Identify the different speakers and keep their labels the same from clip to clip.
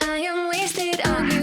Speaker 1: I am wasted on you.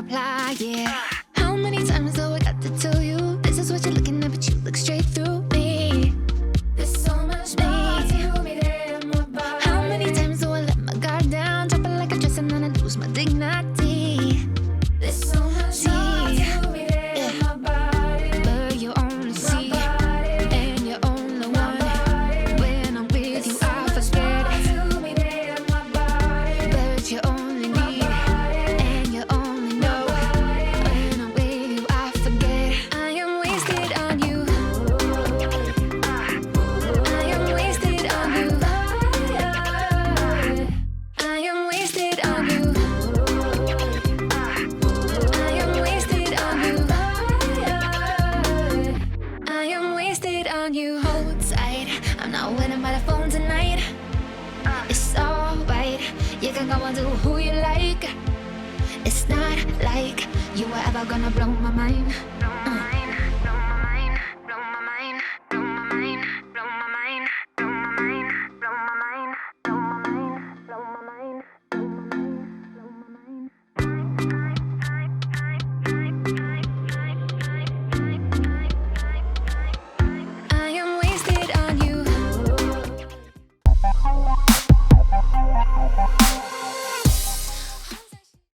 Speaker 1: reply, yeah. How many times do I got to tell you this is what you're looking at, but you look straight through me? There's so much more to me than my body. How many times do I let my guard down, drop it like a dress, and then I lose my dignity? There's so much more to me than my body. But you only see, and you're only one. When I'm with you, I forget. But you only need, and you only know. When I'm with you, I forget. I am wasted on you. I am wasted on you. I am wasted on you. I am wasted on you. I am wasted on you. Hold tight, I'm not waiting by the phone tonight. It's alright, you can go and do who you like. It's not like you were ever gonna blow my mind.